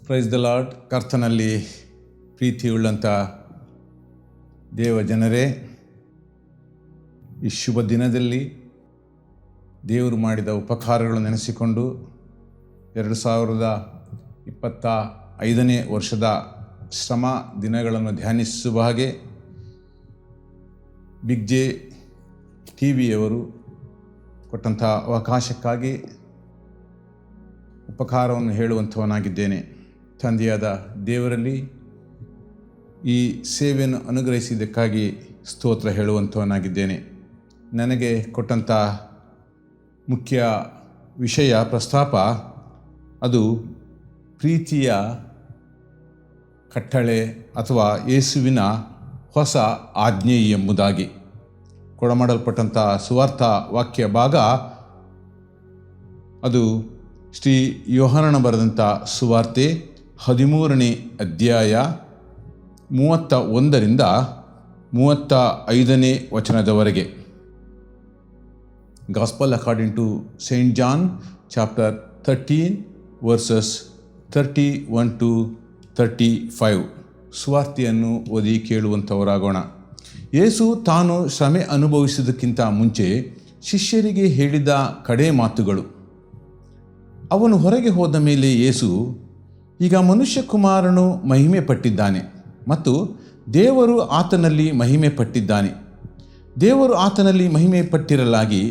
Praise the lord. ಕರ್ತನಲ್ಲಿ ಪ್ರೀತಿಯುಳ್ಳಂಥ ದೇವ ಜನರೇ, ಈ ಶುಭ ದಿನದಲ್ಲಿ ದೇವರು ಮಾಡಿದ ಉಪಕಾರಗಳನ್ನು ನೆನೆಸಿಕೊಂಡು 2025ನೇ ವರ್ಷದ ಶ್ರಮ ದಿನಗಳನ್ನು ಧ್ಯಾನಿಸುವ ಹಾಗೆ ಬಿಗ್ ಜೆ ಟಿವಿಯವರು ಕೊಟ್ಟಂಥ ಅವಕಾಶಕ್ಕಾಗಿ ಉಪಕಾರವನ್ನು ಹೇಳುವಂಥವನಾಗಿದ್ದೇನೆ. ತಂದೆಯಾದ ದೇವರಲ್ಲಿ ಈ ಸೇವೆಯನ್ನು ಅನುಗ್ರಹಿಸಿದ್ದಕ್ಕಾಗಿ ಸ್ತೋತ್ರ ಹೇಳುವಂಥವನಾಗಿದ್ದೇನೆ. ನನಗೆ ಕೊಟ್ಟಂಥ ಮುಖ್ಯ ವಿಷಯ ಪ್ರಸ್ತಾಪ ಅದು ಪ್ರೀತಿಯ ಕಟ್ಟಳೆ ಅಥವಾ ಯೇಸುವಿನ ಹೊಸ ಆಜ್ಞೆ ಎಂಬುದಾಗಿ ಕೊಡಮಾಡಲ್ಪಟ್ಟಂಥ ಸುವಾರ್ಥ ವಾಕ್ಯ ಭಾಗ ಅದು ಶ್ರೀ ಯೋಹಾನನ ಬರೆದಂಥ ಸುವಾರ್ತೆ 13ನೇ ಅಧ್ಯಾಯ 31ರಿಂದ 35ನೇ ವಚನದವರೆಗೆ. Gospel according to saint John chapter 13 verses 31 to 35. ಸುವಾರ್ತೆಯನ್ನು ಓದಿ ಕೇಳುವಂಥವರಾಗೋಣ. ಯೇಸು ತಾನು ಶ್ರಮೆ ಅನುಭವಿಸುವುದಕ್ಕಿಂತ ಮುಂಚೆ ಶಿಷ್ಯರಿಗೆ ಹೇಳಿದ ಕಡೆ ಮಾತುಗಳು. ಅವನು ಹೊರಗೆ ಹೋದ ಮೇಲೆ ಯೇಸು, ಈಗ ಮನುಷ್ಯಕುಮಾರನು ಮಹಿಮೆ ಪಟ್ಟಿದ್ದಾನೆ ಮತ್ತು ದೇವರು ಆತನಲ್ಲಿ ಮಹಿಮೆ ಪಟ್ಟಿದ್ದಾನೆ. ದೇವರು ಆತನಲ್ಲಿ ಮಹಿಮೆ ಪಟ್ಟಿರಲಾಗಿ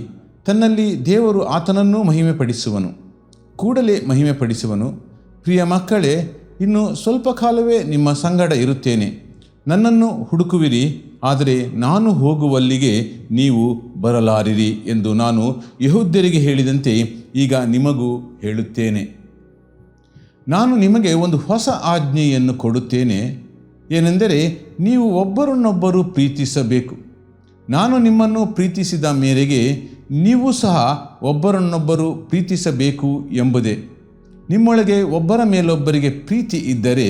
ತನ್ನಲ್ಲಿ ದೇವರು ಆತನನ್ನೂ ಮಹಿಮೆ ಪಡಿಸುವನು, ಕೂಡಲೇ ಮಹಿಮೆ ಪಡಿಸುವನು. ಪ್ರಿಯ ಮಕ್ಕಳೇ, ಇನ್ನು ಸ್ವಲ್ಪ ಕಾಲವೇ ನಿಮ್ಮ ಸಂಗಡ ಇರುತ್ತೇನೆ. ನನ್ನನ್ನು ಹುಡುಕುವಿರಿ, ಆದರೆ ನಾನು ಹೋಗುವಲ್ಲಿಗೆ ನೀವು ಬರಲಾರಿರಿ ಎಂದು ನಾನು ಯೆಹೂದ್ಯರಿಗೆ ಹೇಳಿದಂತೆ ಈಗ ನಿಮಗೂ ಹೇಳುತ್ತೇನೆ. ನಾನು ನಿಮಗೆ ಒಂದು ಹೊಸ ಆಜ್ಞೆಯನ್ನು ಕೊಡುತ್ತೇನೆ, ಏನೆಂದರೆ ನೀವು ಒಬ್ಬರನ್ನೊಬ್ಬರು ಪ್ರೀತಿಸಬೇಕು. ನಾನು ನಿಮ್ಮನ್ನು ಪ್ರೀತಿಸಿದ ಮೇರೆಗೆ ನೀವು ಸಹ ಒಬ್ಬರನ್ನೊಬ್ಬರು ಪ್ರೀತಿಸಬೇಕು ಎಂಬುದೇ. ನಿಮ್ಮೊಳಗೆ ಒಬ್ಬರ ಮೇಲೊಬ್ಬರಿಗೆ ಪ್ರೀತಿ ಇದ್ದರೆ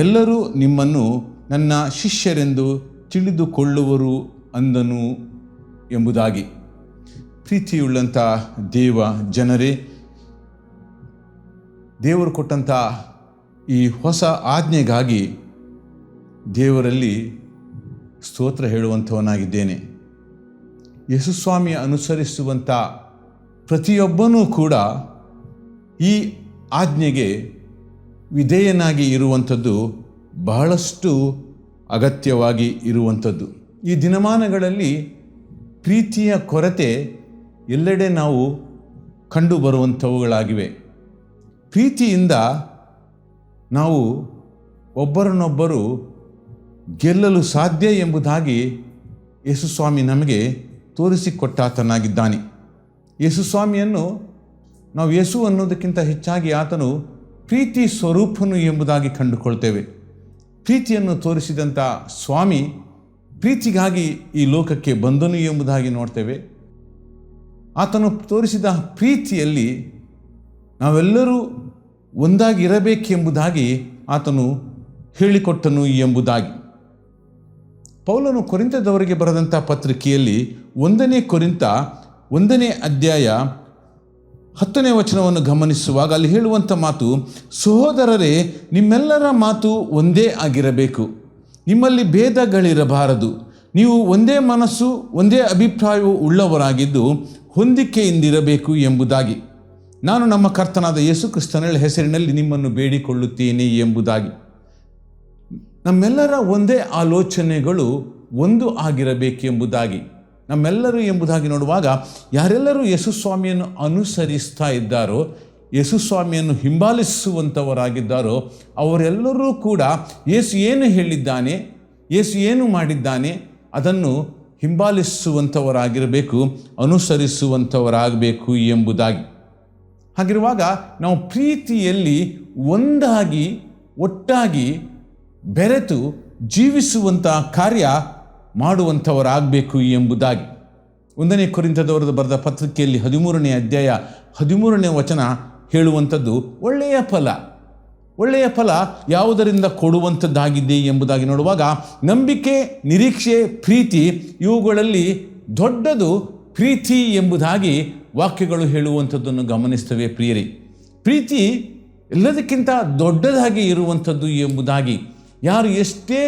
ಎಲ್ಲರೂ ನಿಮ್ಮನ್ನು ನನ್ನ ಶಿಷ್ಯರೆಂದು ತಿಳಿದುಕೊಳ್ಳುವರು ಅಂದನು ಎಂಬುದಾಗಿ. ಪ್ರೀತಿಯುಳ್ಳಂಥ ದೇವ ಜನರೇ, ದೇವರು ಕೊಟ್ಟಂಥ ಈ ಹೊಸ ಆಜ್ಞೆಗಾಗಿ ದೇವರಲ್ಲಿ ಸ್ತೋತ್ರ ಹೇಳುವಂಥವನಾಗಿದ್ದೇನೆ. ಯೇಸುಸ್ವಾಮಿಯ ಅನುಸರಿಸುವಂಥ ಪ್ರತಿಯೊಬ್ಬನೂ ಕೂಡ ಈ ಆಜ್ಞೆಗೆ ವಿಧೇಯನಾಗಿ ಇರುವಂಥದ್ದು ಬಹಳಷ್ಟು ಅಗತ್ಯವಾಗಿ ಇರುವಂಥದ್ದು. ಈ ದಿನಮಾನಗಳಲ್ಲಿ ಪ್ರೀತಿಯ ಕೊರತೆ ಎಲ್ಲೆಡೆ ನಾವು ಕಂಡು ಬರುವಂಥವುಗಳಾಗಿವೆ. ಪ್ರೀತಿಯಿಂದ ನಾವು ಒಬ್ಬರನ್ನೊಬ್ಬರು ಗೆಲ್ಲಲು ಸಾಧ್ಯ ಎಂಬುದಾಗಿ ಯೇಸುಸ್ವಾಮಿ ನಮಗೆ ತೋರಿಸಿಕೊಟ್ಟಾತನಾಗಿದ್ದಾನೆ. ಯೇಸುಸ್ವಾಮಿಯನ್ನು ನಾವು ಯೇಸು ಅನ್ನೋದಕ್ಕಿಂತ ಹೆಚ್ಚಾಗಿ ಆತನು ಪ್ರೀತಿ ಸ್ವರೂಪನು ಎಂಬುದಾಗಿ ಕಂಡುಕೊಳ್ತೇವೆ. ಪ್ರೀತಿಯನ್ನು ತೋರಿಸಿದಂಥ ಸ್ವಾಮಿ ಪ್ರೀತಿಗಾಗಿ ಈ ಲೋಕಕ್ಕೆ ಬಂದನು ಎಂಬುದಾಗಿ ನೋಡ್ತೇವೆ. ಆತನು ತೋರಿಸಿದ ಪ್ರೀತಿಯಲ್ಲಿ ನಾವೆಲ್ಲರೂ ಒಂದಾಗಿರಬೇಕೆಂಬುದಾಗಿ ಆತನು ಹೇಳಿಕೊಟ್ಟನು ಎಂಬುದಾಗಿ. ಪೌಲನು ಕೊರಿಂಥದವರಿಗೆ ಬರೆದಂಥ ಪತ್ರಿಕೆಯಲ್ಲಿ 1ನೇ ಕೊರಿಂಥ 1ನೇ ಅಧ್ಯಾಯ 10ನೇ ವಚನವನ್ನು ಗಮನಿಸುವಾಗ ಅಲ್ಲಿ ಹೇಳುವಂಥ ಮಾತು, ಸಹೋದರರೇ, ನಿಮ್ಮೆಲ್ಲರ ಮಾತು ಒಂದೇ ಆಗಿರಬೇಕು, ನಿಮ್ಮಲ್ಲಿ ಭೇದಗಳಿರಬಾರದು, ನೀವು ಒಂದೇ ಮನಸ್ಸು ಒಂದೇ ಅಭಿಪ್ರಾಯವು ಉಳ್ಳವರಾಗಿದ್ದು ಹೊಂದಿಕೆಯಿಂದಿರಬೇಕು ಎಂಬುದಾಗಿ ನಾನು ನಮ್ಮ ಕರ್ತನಾದ ಯೇಸು ಕ್ರಿಸ್ತನ ಹೆಸರಿನಲ್ಲಿ ನಿಮ್ಮನ್ನು ಬೇಡಿಕೊಳ್ಳುತ್ತೇನೆ ಎಂಬುದಾಗಿ. ನಮ್ಮೆಲ್ಲರ ಒಂದೇ ಆಲೋಚನೆಗಳು ಒಂದು ಆಗಿರಬೇಕೆಂಬುದಾಗಿ, ನಮ್ಮೆಲ್ಲರೂ ಎಂಬುದಾಗಿ ನೋಡುವಾಗ ಯಾರೆಲ್ಲರೂ ಯೇಸುಸ್ವಾಮಿಯನ್ನು ಅನುಸರಿಸ್ತಾ ಇದ್ದಾರೋ, ಯೇಸುಸ್ವಾಮಿಯನ್ನು ಹಿಂಬಾಲಿಸುವಂಥವರಾಗಿದ್ದಾರೋ ಅವರೆಲ್ಲರೂ ಕೂಡ ಯೇಸು ಏನು ಹೇಳಿದ್ದಾನೆ, ಯೇಸು ಏನು ಮಾಡಿದ್ದಾನೆ ಅದನ್ನು ಹಿಂಬಾಲಿಸುವಂಥವರಾಗಿರಬೇಕು, ಅನುಸರಿಸುವಂಥವರಾಗಬೇಕು ಎಂಬುದಾಗಿ. ಹಾಗಿರುವಾಗ ನಾವು ಪ್ರೀತಿಯಲ್ಲಿ ಒಂದಾಗಿ ಒಟ್ಟಾಗಿ ಬೆರೆತು ಜೀವಿಸುವಂಥ ಕಾರ್ಯ ಮಾಡುವಂಥವರಾಗಬೇಕು ಎಂಬುದಾಗಿ 1ನೇ ಕೊರಿಂಥದವರದು ಬರೆದ ಪತ್ರಿಕೆಯಲ್ಲಿ 13ನೇ ಅಧ್ಯಾಯ 13ನೇ ವಚನ ಹೇಳುವಂಥದ್ದು ಒಳ್ಳೆಯ ಫಲ. ಒಳ್ಳೆಯ ಫಲ ಯಾವುದರಿಂದ ಕೊಡುವಂಥದ್ದಾಗಿದೆ ಎಂಬುದಾಗಿ ನೋಡುವಾಗ ನಂಬಿಕೆ, ನಿರೀಕ್ಷೆ, ಪ್ರೀತಿ ಇವುಗಳಲ್ಲಿ ದೊಡ್ಡದು ಪ್ರೀತಿ ಎಂಬುದಾಗಿ ವಾಕ್ಯಗಳು ಹೇಳುವಂಥದ್ದನ್ನು ಗಮನಿಸ್ತೇವೆ. ಪ್ರಿಯರೇ, ಪ್ರೀತಿ ಎಲ್ಲದಕ್ಕಿಂತ ದೊಡ್ಡದಾಗಿ ಇರುವಂಥದ್ದು ಎಂಬುದಾಗಿ. ಯಾರು ಎಷ್ಟೇ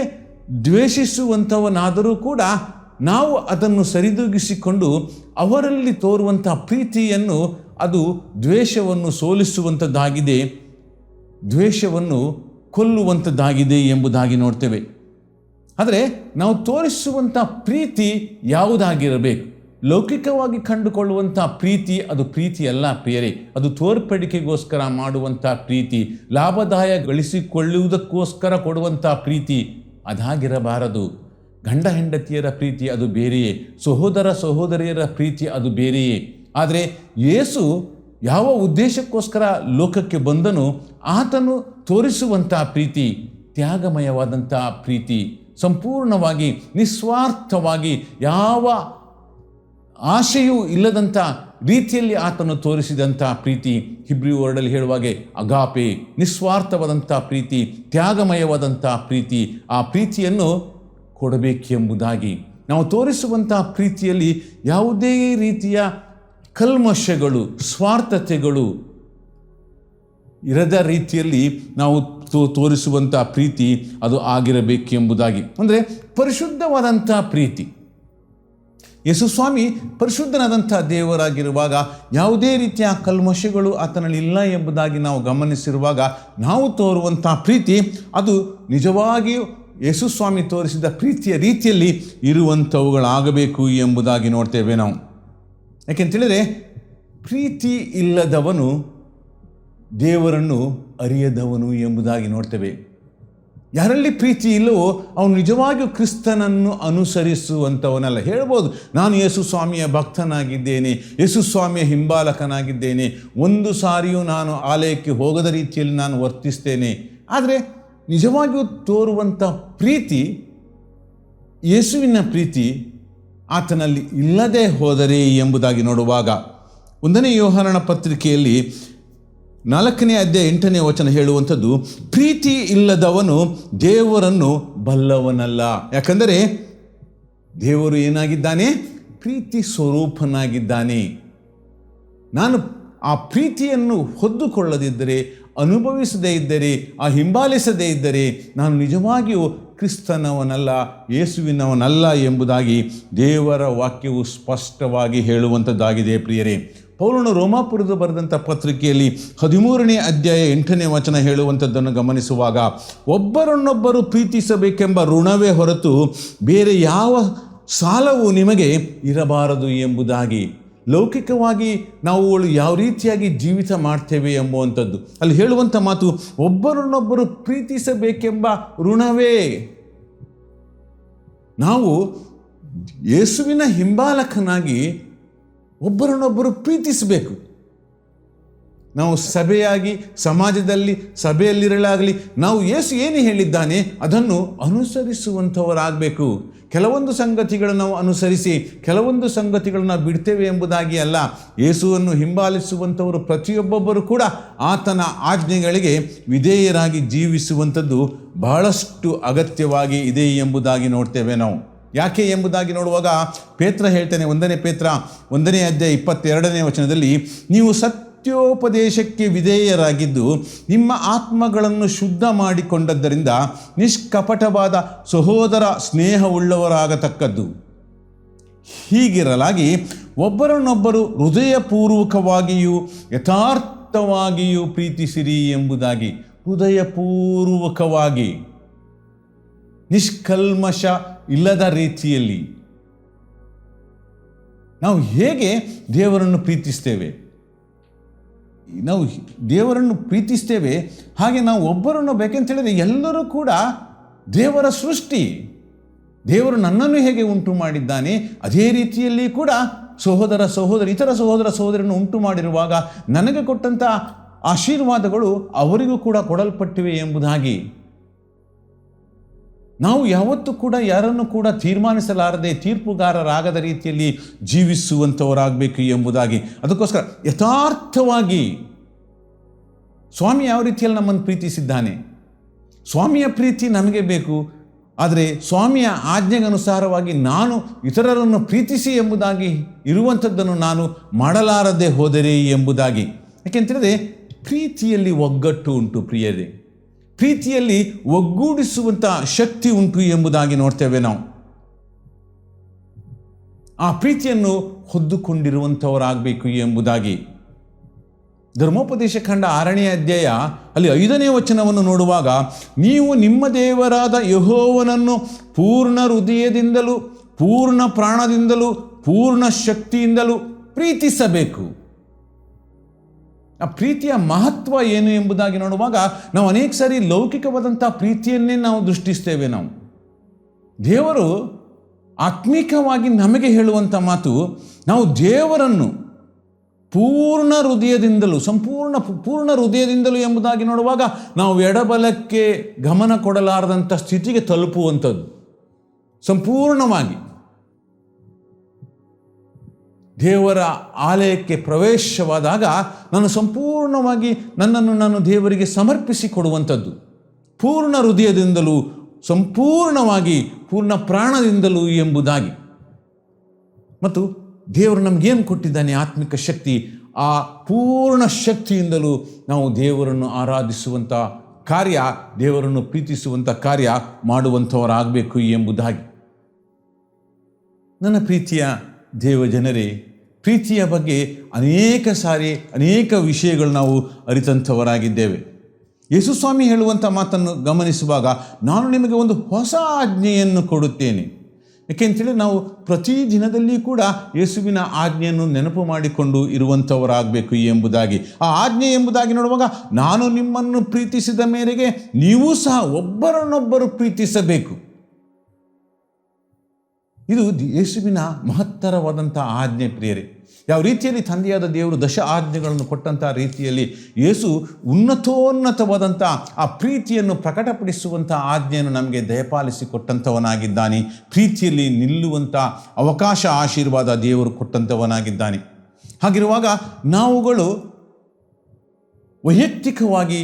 ದ್ವೇಷಿಸುವಂಥವನಾದರೂ ಕೂಡ ನಾವು ಅದನ್ನು ಸರಿದೂಗಿಸಿಕೊಂಡು ಅವರಲ್ಲಿ ತೋರುವಂಥ ಪ್ರೀತಿಯನ್ನು ಅದು ದ್ವೇಷವನ್ನು ಸೋಲಿಸುವಂಥದ್ದಾಗಿದೆ, ದ್ವೇಷವನ್ನು ಕೊಲ್ಲುವಂಥದ್ದಾಗಿದೆ ಎಂಬುದಾಗಿ ನೋಡ್ತೇವೆ. ಆದರೆ ನಾವು ತೋರಿಸುವಂಥ ಪ್ರೀತಿ ಯಾವುದಾಗಿರಬೇಕು? ಲೌಕಿಕವಾಗಿ ಕಂಡುಕೊಳ್ಳುವಂಥ ಪ್ರೀತಿ ಅದು ಪ್ರೀತಿ ಅಲ್ಲ ಪ್ರಿಯರೇ. ಅದು ತೋರ್ಪಡಿಕೆಗೋಸ್ಕರ ಮಾಡುವಂಥ ಪ್ರೀತಿ, ಲಾಭದಾಯ ಗಳಿಸಿಕೊಳ್ಳುವುದಕ್ಕೋಸ್ಕರ ಕೊಡುವಂಥ ಪ್ರೀತಿ ಅದಾಗಿರಬಾರದು. ಗಂಡ ಹೆಂಡತಿಯರ ಪ್ರೀತಿ ಅದು ಬೇರೆಯೇ, ಸಹೋದರ ಸಹೋದರಿಯರ ಪ್ರೀತಿ ಅದು ಬೇರೆಯೇ. ಆದರೆ ಯೇಸು ಯಾವ ಉದ್ದೇಶಕ್ಕೋಸ್ಕರ ಲೋಕಕ್ಕೆ ಬಂದನು, ಆತನು ತೋರಿಸುವಂಥ ಪ್ರೀತಿ ತ್ಯಾಗಮಯವಾದಂಥ ಪ್ರೀತಿ, ಸಂಪೂರ್ಣವಾಗಿ ನಿಸ್ವಾರ್ಥವಾಗಿ ಯಾವ ಆಶೆಯೂ ಇಲ್ಲದಂಥ ರೀತಿಯಲ್ಲಿ ಆತನು ತೋರಿಸಿದಂಥ ಪ್ರೀತಿ. ಹಿಬ್ರಿ ವರ್ಡಲ್ಲಿ ಹೇಳುವಾಗೆ ಅಗಾಪೆ, ನಿಸ್ವಾರ್ಥವಾದಂಥ ಪ್ರೀತಿ, ತ್ಯಾಗಮಯವಾದಂಥ ಪ್ರೀತಿ. ಆ ಪ್ರೀತಿಯನ್ನು ಕೊಡಬೇಕೆಂಬುದಾಗಿ ನಾವು ತೋರಿಸುವಂಥ ಪ್ರೀತಿಯಲ್ಲಿ ಯಾವುದೇ ರೀತಿಯ ಕಲ್ಮಶಗಳು, ಸ್ವಾರ್ಥತೆಗಳು ಇರದ ರೀತಿಯಲ್ಲಿ ನಾವು ತೋರಿಸುವಂಥ ಪ್ರೀತಿ ಅದು ಆಗಿರಬೇಕೆಂಬುದಾಗಿ. ಅಂದರೆ ಪರಿಶುದ್ಧವಾದಂಥ ಪ್ರೀತಿ. ಯೇಸು ಸ್ವಾಮಿ ಪರಿಶುದ್ಧನಾದಂಥ ದೇವರಾಗಿರುವಾಗ ಯಾವುದೇ ರೀತಿಯ ಕಲ್ಮಶಗಳು ಆತನಲ್ಲಿ ಇಲ್ಲ ಎಂಬುದಾಗಿ ನಾವು ಗಮನಿಸಿರುವಾಗ ನಾವು ತೋರುವಂಥ ಪ್ರೀತಿ ಅದು ನಿಜವಾಗಿಯೂ ಯೇಸು ಸ್ವಾಮಿ ತೋರಿಸಿದ ಪ್ರೀತಿಯ ರೀತಿಯಲ್ಲಿ ಇರುವಂಥವುಗಳಾಗಬೇಕು ಎಂಬುದಾಗಿ ನೋಡ್ತೇವೆ ನಾವು. ಯಾಕೆಂತೇಳಿದರೆ ಪ್ರೀತಿ ಇಲ್ಲದವನು ದೇವರನ್ನು ಅರಿಯದವನು ಎಂಬುದಾಗಿ ನೋಡ್ತೇವೆ. ಯಾರಲ್ಲಿ ಪ್ರೀತಿ ಇಲ್ಲವೋ ಅವನು ನಿಜವಾಗಿಯೂ ಕ್ರಿಸ್ತನನ್ನು ಅನುಸರಿಸುವಂಥವನಲ್ಲ. ಹೇಳ್ಬೋದು, ನಾನು ಯೇಸು ಸ್ವಾಮಿಯ ಭಕ್ತನಾಗಿದ್ದೇನೆ, ಯೇಸು ಸ್ವಾಮಿಯ ಹಿಂಬಾಲಕನಾಗಿದ್ದೇನೆ, ಒಂದು ಸಾರಿಯೂ ನಾನು ಆಲಯಕ್ಕೆ ಹೋಗದ ರೀತಿಯಲ್ಲಿ ನಾನು ವರ್ತಿಸ್ತೇನೆ. ಆದರೆ ನಿಜವಾಗಿಯೂ ತೋರುವಂಥ ಪ್ರೀತಿ, ಯೇಸುವಿನ ಪ್ರೀತಿ ಆತನಲ್ಲಿ ಇಲ್ಲದೆ ಹೋದರೆ ಎಂಬುದಾಗಿ ನೋಡುವಾಗ 1ನೇ ಯೋಹಾನನ ಪತ್ರಿಕೆಯಲ್ಲಿ 4ನೇ ಅಧ್ಯಾಯ 8ನೇ ವಚನ ಹೇಳುವಂಥದ್ದು, ಪ್ರೀತಿ ಇಲ್ಲದವನು ದೇವರನ್ನು ಬಲ್ಲವನಲ್ಲ. ಯಾಕಂದರೆ ದೇವರು ಏನಾಗಿದ್ದಾನೆ? ಪ್ರೀತಿ ಸ್ವರೂಪನಾಗಿದ್ದಾನೆ. ನಾನು ಆ ಪ್ರೀತಿಯನ್ನು ಹೊದ್ದುಕೊಳ್ಳದಿದ್ದರೆ, ಅನುಭವಿಸದೇ ಇದ್ದರೆ, ಆ ಹಿಂಬಾಲಿಸದೇ ಇದ್ದರೆ ನಾನು ನಿಜವಾಗಿಯೂ ಕ್ರಿಸ್ತನವನಲ್ಲ, ಯೇಸುವಿನವನಲ್ಲ ಎಂಬುದಾಗಿ ದೇವರ ವಾಕ್ಯವು ಸ್ಪಷ್ಟವಾಗಿ ಹೇಳುವಂಥದ್ದಾಗಿದೆ. ಪ್ರಿಯರೇ, ಪೌಲನು ರೋಮಾಪುರದ ಬರೆದಂಥ ಪತ್ರಿಕೆಯಲ್ಲಿ 13ನೇ ಅಧ್ಯಾಯ 8ನೇ ವಚನ ಹೇಳುವಂಥದ್ದನ್ನು ಗಮನಿಸುವಾಗ, ಒಬ್ಬರನ್ನೊಬ್ಬರು ಪ್ರೀತಿಸಬೇಕೆಂಬ ಋಣವೇ ಹೊರತು ಬೇರೆ ಯಾವ ಸಾಲವೂ ನಿಮಗೆ ಇರಬಾರದು ಎಂಬುದಾಗಿ. ಲೌಕಿಕವಾಗಿ ನಾವು ಯಾವ ರೀತಿಯಾಗಿ ಜೀವಿತ ಮಾಡ್ತೇವೆ ಎಂಬುವಂಥದ್ದು ಅಲ್ಲಿ ಹೇಳುವಂಥ ಮಾತು, ಒಬ್ಬರನ್ನೊಬ್ಬರು ಪ್ರೀತಿಸಬೇಕೆಂಬ ಋಣವೇ. ನಾವು ಯೇಸುವಿನ ಹಿಂಬಾಲಕನಾಗಿ ಒಬ್ಬರನ್ನೊಬ್ಬರು ಪ್ರೀತಿಸಬೇಕು. ನಾವು ಸಭೆಯಾಗಿ ಸಮಾಜದಲ್ಲಿ ಸಭೆಯಲ್ಲಿರಲಾಗಲಿ ನಾವು ಯೇಸು ಏನು ಹೇಳಿದ್ದಾನೆ ಅದನ್ನು ಅನುಸರಿಸುವಂಥವರಾಗಬೇಕು. ಕೆಲವೊಂದು ಸಂಗತಿಗಳನ್ನು ನಾವು ಅನುಸರಿಸಿ ಕೆಲವೊಂದು ಸಂಗತಿಗಳನ್ನು ನಾವು ಬಿಡ್ತೇವೆ ಎಂಬುದಾಗಿ ಅಲ್ಲ. ಯೇಸುವನ್ನು ಹಿಂಬಾಲಿಸುವಂಥವರು ಪ್ರತಿಯೊಬ್ಬೊಬ್ಬರು ಕೂಡ ಆತನ ಆಜ್ಞೆಗಳಿಗೆ ವಿಧೇಯರಾಗಿ ಜೀವಿಸುವಂಥದ್ದು ಬಹಳಷ್ಟು ಅಗತ್ಯವಾಗಿ ಇದೆ ಎಂಬುದಾಗಿ ನೋಡ್ತೇವೆ ನಾವು. ಯಾಕೆ ಎಂಬುದಾಗಿ ನೋಡುವಾಗ ಪೇತ್ರ ಹೇಳ್ತಾನೆ, 1ನೇ ಪೇತ್ರ 1ನೇ ಅಧ್ಯಾಯ 22ನೇ ವಚನದಲ್ಲಿ, ನೀವು ಸತ್ಯೋಪದೇಶಕ್ಕೆ ವಿಧೇಯರಾಗಿದ್ದು ನಿಮ್ಮ ಆತ್ಮಗಳನ್ನು ಶುದ್ಧ ಮಾಡಿಕೊಂಡದ್ದರಿಂದ ನಿಷ್ಕಪಟವಾದ ಸಹೋದರ ಸ್ನೇಹವುಳ್ಳವರಾಗತಕ್ಕದ್ದು. ಹೀಗಿರಲಾಗಿ ಒಬ್ಬರನ್ನೊಬ್ಬರು ಹೃದಯಪೂರ್ವಕವಾಗಿಯೂ ಯಥಾರ್ಥವಾಗಿಯೂ ಪ್ರೀತಿಸಿರಿ ಎಂಬುದಾಗಿ. ಹೃದಯಪೂರ್ವಕವಾಗಿ, ನಿಷ್ಕಲ್ಮಶ ಇಲ್ಲದ ರೀತಿಯಲ್ಲಿ ನಾವು ಹೇಗೆ ದೇವರನ್ನು ಪ್ರೀತಿಸ್ತೇವೆ, ನಾವು ದೇವರನ್ನು ಪ್ರೀತಿಸ್ತೇವೆ ಹಾಗೆ ನಾವು ಒಬ್ಬರನ್ನು ಬೇಕೆಂತೇಳಿದರೆ ಎಲ್ಲರೂ ಕೂಡ ದೇವರ ಸೃಷ್ಟಿ. ದೇವರು ನನ್ನನ್ನು ಹೇಗೆ ಉಂಟು ಮಾಡಿದ್ದಾನೆ ಅದೇ ರೀತಿಯಲ್ಲಿ ಕೂಡ ಇತರ ಸಹೋದರ ಸಹೋದರನ್ನು ಉಂಟು ಮಾಡಿರುವಾಗ ನನಗೆ ಕೊಟ್ಟಂಥ ಆಶೀರ್ವಾದಗಳು ಅವರಿಗೂ ಕೂಡ ಕೊಡಲ್ಪಟ್ಟಿವೆ ಎಂಬುದಾಗಿ. ನಾವು ಯಾವತ್ತೂ ಕೂಡ ಯಾರನ್ನು ಕೂಡ ತೀರ್ಮಾನಿಸಲಾರದೆ ತೀರ್ಪುಗಾರರಾಗದ ರೀತಿಯಲ್ಲಿ ಜೀವಿಸುವಂಥವರಾಗಬೇಕು ಎಂಬುದಾಗಿ. ಅದಕ್ಕೋಸ್ಕರ ಯಥಾರ್ಥವಾಗಿ ಸ್ವಾಮಿ ಯಾವ ರೀತಿಯಲ್ಲಿ ನಮ್ಮನ್ನು ಪ್ರೀತಿಸಿದ್ದಾನೆ, ಸ್ವಾಮಿಯ ಪ್ರೀತಿ ನಮಗೆ ಬೇಕು. ಆದರೆ ಸ್ವಾಮಿಯ ಆಜ್ಞೆಗನುಸಾರವಾಗಿ ನಾನು ಇತರರನ್ನು ಪ್ರೀತಿಸಿ ಎಂಬುದಾಗಿ ಇರುವಂಥದ್ದನ್ನು ನಾನು ಮಾಡಲಾರದೆ ಹೋದರೆ ಎಂಬುದಾಗಿ. ಯಾಕೆಂತೇಳಿದ್ರೆ ಪ್ರೀತಿಯಲ್ಲಿ ಒಗ್ಗಟ್ಟು ಉಂಟು ಪ್ರಿಯರೇ. ಪ್ರೀತಿಯಲ್ಲಿ ಒಗ್ಗೂಡಿಸುವಂಥ ಶಕ್ತಿ ಉಂಟು ಎಂಬುದಾಗಿ ನೋಡ್ತೇವೆ ನಾವು. ಆ ಪ್ರೀತಿಯನ್ನು ಹೊದ್ದುಕೊಂಡಿರುವಂಥವರಾಗಬೇಕು ಎಂಬುದಾಗಿ ಧರ್ಮೋಪದೇಶ ಖಂಡ 6ನೇ ಅಧ್ಯಾಯ ಅಲ್ಲಿ 5ನೇ ವಚನವನ್ನು ನೋಡುವಾಗ, ನೀವು ನಿಮ್ಮ ದೇವರಾದ ಯೆಹೋವನನ್ನು ಪೂರ್ಣ ಹೃದಯದಿಂದಲೂ ಪೂರ್ಣ ಪ್ರಾಣದಿಂದಲೂ ಪೂರ್ಣ ಶಕ್ತಿಯಿಂದಲೂ ಪ್ರೀತಿಸಬೇಕು. ಆ ಪ್ರೀತಿಯ ಮಹತ್ವ ಏನು ಎಂಬುದಾಗಿ ನೋಡುವಾಗ ನಾವು ಅನೇಕ ಸಾರಿ ಲೌಕಿಕವಾದಂಥ ಪ್ರೀತಿಯನ್ನೇ ನಾವು ದೃಷ್ಟಿಸ್ತೇವೆ. ದೇವರು ಆತ್ಮಿಕವಾಗಿ ನಮಗೆ ಹೇಳುವಂಥ ಮಾತು, ನಾವು ದೇವರನ್ನು ಪೂರ್ಣ ಹೃದಯದಿಂದಲೂ ಪೂರ್ಣ ಹೃದಯದಿಂದಲೂ ಎಂಬುದಾಗಿ ನೋಡುವಾಗ ನಾವು ಎಡಬಲಕ್ಕೆ ಗಮನ ಕೊಡಲಾರದಂಥ ಸ್ಥಿತಿಗೆ ತಲುಪುವಂಥದ್ದು. ಸಂಪೂರ್ಣವಾಗಿ ದೇವರ ಆಲಯಕ್ಕೆ ಪ್ರವೇಶವಾದಾಗ ನಾನು ಸಂಪೂರ್ಣವಾಗಿ ನನ್ನನ್ನು ನಾನು ದೇವರಿಗೆ ಸಮರ್ಪಿಸಿ ಕೊಡುವಂಥದ್ದು, ಪೂರ್ಣ ಹೃದಯದಿಂದಲೂ ಸಂಪೂರ್ಣವಾಗಿ ಪೂರ್ಣ ಪ್ರಾಣದಿಂದಲೂ ಎಂಬುದಾಗಿ. ಮತ್ತು ದೇವರು ನಮಗೇನು ಕೊಟ್ಟಿದ್ದಾನೆ? ಆತ್ಮಿಕ ಶಕ್ತಿ. ಆ ಪೂರ್ಣ ಶಕ್ತಿಯಿಂದಲೂ ನಾವು ದೇವರನ್ನು ಆರಾಧಿಸುವಂಥ ಕಾರ್ಯ, ದೇವರನ್ನು ಪ್ರೀತಿಸುವಂಥ ಕಾರ್ಯ ಮಾಡುವಂಥವರಾಗಬೇಕು ಎಂಬುದಾಗಿ. ನನ್ನ ಪ್ರೀತಿಯ ದೇವ ಜನರೇ, ಪ್ರೀತಿಯ ಬಗ್ಗೆ ಅನೇಕ ಸಾರಿ ಅನೇಕ ವಿಷಯಗಳು ನಾವು ಅರಿತಂಥವರಾಗಿದ್ದೇವೆ. ಯೇಸು ಸ್ವಾಮಿ ಹೇಳುವಂಥ ಮಾತನ್ನು ಗಮನಿಸುವಾಗ, ನಾನು ನಿಮಗೆ ಒಂದು ಹೊಸ ಆಜ್ಞೆಯನ್ನು ಕೊಡುತ್ತೇನೆ. ಏಕೆಂತೇಳಿ ನಾವು ಪ್ರತಿ ದಿನದಲ್ಲಿ ಕೂಡ ಯೇಸುವಿನ ಆಜ್ಞೆಯನ್ನು ನೆನಪು ಮಾಡಿಕೊಂಡು ಇರುವಂಥವರಾಗಬೇಕು ಎಂಬುದಾಗಿ. ಆ ಆಜ್ಞೆ ಎಂಬುದಾಗಿ ನೋಡುವಾಗ, ನಾನು ನಿಮ್ಮನ್ನು ಪ್ರೀತಿಸಿದ ಮೇರೆಗೆ ನೀವು ಸಹ ಒಬ್ಬರನ್ನೊಬ್ಬರು ಪ್ರೀತಿಸಬೇಕು. ಇದು ಯೇಸುವಿನ ಮಹತ್ತರವಾದಂಥ ಆಜ್ಞೆ ಪ್ರಿಯರೇ. ಯಾವ ರೀತಿಯಲ್ಲಿ ತಂದೆಯಾದ ದೇವರು 10 ಆಜ್ಞೆಗಳನ್ನು ಕೊಟ್ಟಂಥ ರೀತಿಯಲ್ಲಿ ಯೇಸು ಉನ್ನತೋನ್ನತವಾದಂಥ ಆ ಪ್ರೀತಿಯನ್ನು ಪ್ರಕಟಪಡಿಸುವಂಥ ಆಜ್ಞೆಯನ್ನು ನಮಗೆ ದಯಪಾಲಿಸಿ ಕೊಟ್ಟಂಥವನಾಗಿದ್ದಾನೆ. ಪ್ರೀತಿಯಲ್ಲಿ ನಿಲ್ಲುವಂಥ ಅವಕಾಶ, ಆಶೀರ್ವಾದ ದೇವರು ಕೊಟ್ಟಂಥವನಾಗಿದ್ದಾನೆ. ಹಾಗಿರುವಾಗ ನಾವುಗಳು ವೈಯಕ್ತಿಕವಾಗಿ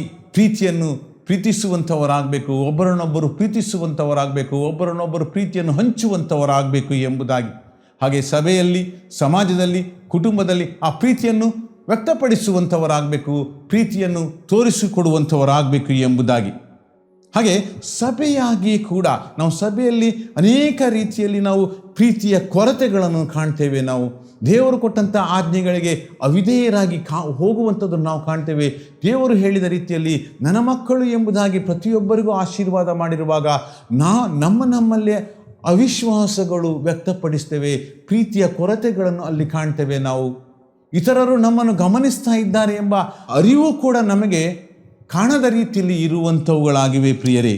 ಪ್ರೀತಿಸುವಂಥವರಾಗಬೇಕು, ಒಬ್ಬರನ್ನೊಬ್ಬರು ಪ್ರೀತಿಸುವಂಥವರಾಗಬೇಕು, ಒಬ್ಬರನ್ನೊಬ್ಬರು ಪ್ರೀತಿಯನ್ನು ಹಂಚುವಂಥವರಾಗಬೇಕು ಎಂಬುದಾಗಿ. ಹಾಗೆ ಸಭೆಯಲ್ಲಿ, ಸಮಾಜದಲ್ಲಿ, ಕುಟುಂಬದಲ್ಲಿ ಆ ಪ್ರೀತಿಯನ್ನು ವ್ಯಕ್ತಪಡಿಸುವಂಥವರಾಗಬೇಕು, ಪ್ರೀತಿಯನ್ನು ತೋರಿಸಿಕೊಡುವಂಥವರಾಗಬೇಕು ಎಂಬುದಾಗಿ. ಹಾಗೆ ಸಭೆಯಾಗಿ ಕೂಡ ನಾವು ಸಭೆಯಲ್ಲಿ ಅನೇಕ ರೀತಿಯಲ್ಲಿ ನಾವು ಪ್ರೀತಿಯ ಕೊರತೆಗಳನ್ನು ಕಾಣ್ತೇವೆ. ನಾವು ದೇವರು ಕೊಟ್ಟಂಥ ಆಜ್ಞೆಗಳಿಗೆ ಅವಿಧೇಯರಾಗಿ ಹೋಗುವಂಥದ್ದನ್ನು ನಾವು ಕಾಣ್ತೇವೆ. ದೇವರು ಹೇಳಿದ ರೀತಿಯಲ್ಲಿ ನನ್ನ ಮಕ್ಕಳು ಎಂಬುದಾಗಿ ಪ್ರತಿಯೊಬ್ಬರಿಗೂ ಆಶೀರ್ವಾದ ಮಾಡಿರುವಾಗ ನಮ್ಮಲ್ಲೇ ಅವಿಶ್ವಾಸಗಳು ವ್ಯಕ್ತಪಡಿಸ್ತೇವೆ, ಪ್ರೀತಿಯ ಕೊರತೆಗಳನ್ನು ಅಲ್ಲಿ ಕಾಣ್ತೇವೆ. ನಾವು ಇತರರು ನಮ್ಮನ್ನು ಗಮನಿಸ್ತಾ ಇದ್ದಾರೆ ಎಂಬ ಅರಿವು ಕೂಡ ನಮಗೆ ಕಾಣದ ರೀತಿಯಲ್ಲಿ ಇರುವಂಥವುಗಳಾಗಿವೆ ಪ್ರಿಯರೇ.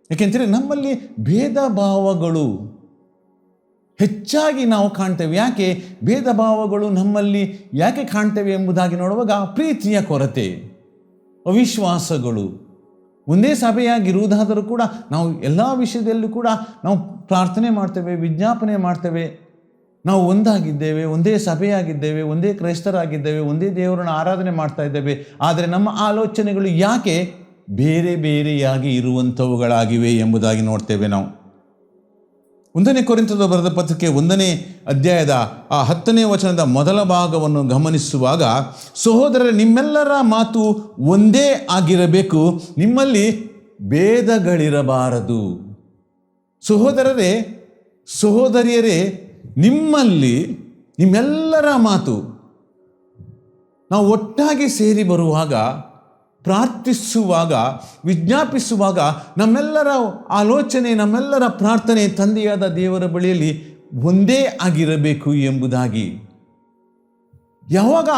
ಏಕೆಂದರೆ ನಮ್ಮಲ್ಲಿ ಭೇದ ಭಾವಗಳು ಹೆಚ್ಚಾಗಿ ನಾವು ಕಾಣ್ತೇವೆ. ಯಾಕೆ ಭೇದ ಭಾವಗಳು ನಮ್ಮಲ್ಲಿ ಯಾಕೆ ಕಾಣ್ತೇವೆ ಎಂಬುದಾಗಿ ನೋಡುವಾಗ, ಪ್ರೀತಿಯ ಕೊರತೆ, ಅವಿಶ್ವಾಸಗಳು. ಒಂದೇ ಸಭೆಯಾಗಿರುವುದಾದರೂ ಕೂಡ ನಾವು ಎಲ್ಲ ವಿಷಯದಲ್ಲೂ ಕೂಡ ನಾವು ಪ್ರಾರ್ಥನೆ ಮಾಡ್ತೇವೆ, ವಿಜ್ಞಾಪನೆ ಮಾಡ್ತೇವೆ, ನಾವು ಒಂದಾಗಿದ್ದೇವೆ, ಒಂದೇ ಸಭೆಯಾಗಿದ್ದೇವೆ, ಒಂದೇ ಕ್ರೈಸ್ತರಾಗಿದ್ದೇವೆ, ಒಂದೇ ದೇವರನ್ನು ಆರಾಧನೆ ಮಾಡ್ತಾ ಇದ್ದೇವೆ. ಆದರೆ ನಮ್ಮ ಆಲೋಚನೆಗಳು ಯಾಕೆ ಬೇರೆ ಬೇರೆಯಾಗಿ ಇರುವಂಥವುಗಳಾಗಿವೆ ಎಂಬುದಾಗಿ ನೋಡ್ತೇವೆ ನಾವು. 1ನೇ ಕೊರಿಂಥದ ಬರೆದ ಪತ್ರಿಕೆ 1ನೇ ಅಧ್ಯಾಯದ ಆ 10ನೇ ವಚನದ ಮೊದಲ ಭಾಗವನ್ನು ಗಮನಿಸುವಾಗ, ಸಹೋದರರೇ, ನಿಮ್ಮೆಲ್ಲರ ಮಾತು ಒಂದೇ ಆಗಿರಬೇಕು, ನಿಮ್ಮಲ್ಲಿ ಭೇದಗಳಿರಬಾರದು. ಸಹೋದರರೇ, ಸಹೋದರಿಯರೇ, ನಿಮ್ಮೆಲ್ಲರ ಮಾತು ನಾವು ಒಟ್ಟಾಗಿ ಸೇರಿ ಬರುವಾಗ, ಪ್ರಾರ್ಥಿಸುವಾಗ, ವಿಜ್ಞಾಪಿಸುವಾಗ ನಮ್ಮೆಲ್ಲರ ಆಲೋಚನೆ, ನಮ್ಮೆಲ್ಲರ ಪ್ರಾರ್ಥನೆ ತಂದೆಯಾದ ದೇವರ ಬಳಿಯಲ್ಲಿ ಒಂದೇ ಆಗಿರಬೇಕು ಎಂಬುದಾಗಿ. ಯಾವಾಗ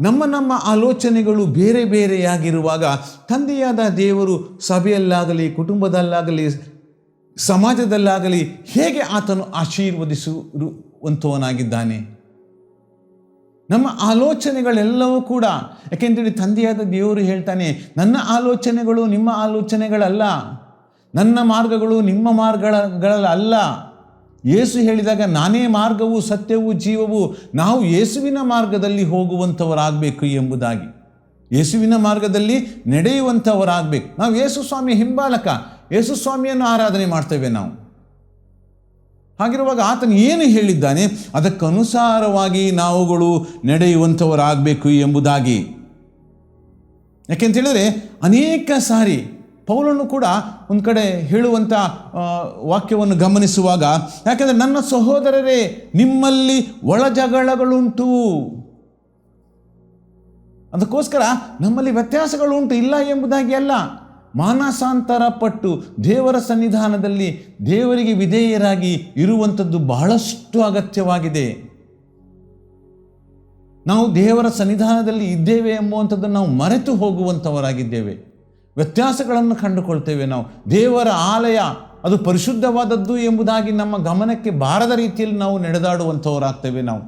ನಮ್ಮ ಆಲೋಚನೆಗಳು ಬೇರೆ ಬೇರೆಯಾಗಿರುವಾಗ ತಂದೆಯಾದ ದೇವರು ಸಭೆಯಲ್ಲಾಗಲಿ, ಕುಟುಂಬದಲ್ಲಾಗಲಿ, ಸಮಾಜದಲ್ಲಾಗಲಿ ಹೇಗೆ ಆತನು ಆಶೀರ್ವದಿಸುವಂಥವನಾಗಿದ್ದಾನೆ? ನಮ್ಮ ಆಲೋಚನೆಗಳೆಲ್ಲವೂ ಕೂಡ, ಯಾಕೆಂದರೆ ತಂದೆಯಾದ ದೇವರು ಹೇಳ್ತಾನೆ, ನನ್ನ ಆಲೋಚನೆಗಳು ನಿಮ್ಮ ಆಲೋಚನೆಗಳಲ್ಲ, ನನ್ನ ಮಾರ್ಗಗಳು ನಿಮ್ಮ ಮಾರ್ಗಗಳಲ್ಲ. ಯೇಸು ಹೇಳಿದಾಗ, ನಾನೇ ಮಾರ್ಗವು ಸತ್ಯವೂ ಜೀವವು, ನಾವು ಯೇಸುವಿನ ಮಾರ್ಗದಲ್ಲಿ ಹೋಗುವಂಥವರಾಗಬೇಕು ಎಂಬುದಾಗಿ. ಯೇಸುವಿನ ಮಾರ್ಗದಲ್ಲಿ ನಡೆಯುವಂಥವರಾಗಬೇಕು. ನಾವು ಯೇಸು ಸ್ವಾಮಿ ಹಿಂಬಾಲಕ, ಯೇಸು ಸ್ವಾಮಿಯನ್ನು ಆರಾಧನೆ ಮಾಡ್ತೇವೆ ನಾವು. ಹಾಗಿರುವಾಗ ಆತನು ಏನು ಹೇಳಿದ್ದಾನೆ, ಅದಕ್ಕನುಸಾರವಾಗಿ ನಾವುಗಳು ನಡೆಯುವಂಥವರಾಗಬೇಕು ಎಂಬುದಾಗಿ. ಯಾಕೆಂತೇಳಿದರೆ ಅನೇಕ ಸಾರಿ ಪೌಲನು ಕೂಡ ಒಂದು ಕಡೆ ಹೇಳುವಂಥ ವಾಕ್ಯವನ್ನು ಗಮನಿಸುವಾಗ, ಯಾಕೆಂದರೆ ನನ್ನ ಸಹೋದರರೇ ನಿಮ್ಮಲ್ಲಿ ಒಳಜಗಳಗಳುಂಟು. ಅದಕ್ಕೋಸ್ಕರ ನಮ್ಮಲ್ಲಿ ವ್ಯತ್ಯಾಸಗಳುಂಟು, ಇಲ್ಲ ಎಂಬುದಾಗಿ ಅಲ್ಲ. ಮಾನಸಾಂತರ ಪಟ್ಟು ದೇವರ ಸನ್ನಿಧಾನದಲ್ಲಿ ದೇವರಿಗೆ ವಿಧೇಯರಾಗಿ ಇರುವಂಥದ್ದು ಬಹಳಷ್ಟು ಅಗತ್ಯವಾಗಿದೆ. ನಾವು ದೇವರ ಸನ್ನಿಧಾನದಲ್ಲಿ ಇದ್ದೇವೆ ಎಂಬುವಂಥದ್ದನ್ನು ನಾವು ಮರೆತು ಹೋಗುವಂಥವರಾಗಿದ್ದೇವೆ. ವ್ಯತ್ಯಾಸಗಳನ್ನು ಕಂಡುಕೊಳ್ತೇವೆ. ನಾವು ದೇವರ ಆಲಯ ಅದು ಪರಿಶುದ್ಧವಾದದ್ದು ಎಂಬುದಾಗಿ ನಮ್ಮ ಗಮನಕ್ಕೆ ಬಾರದ ರೀತಿಯಲ್ಲಿ ನಾವು ನಡೆದಾಡುವಂಥವರಾಗ್ತೇವೆ. ನಾವು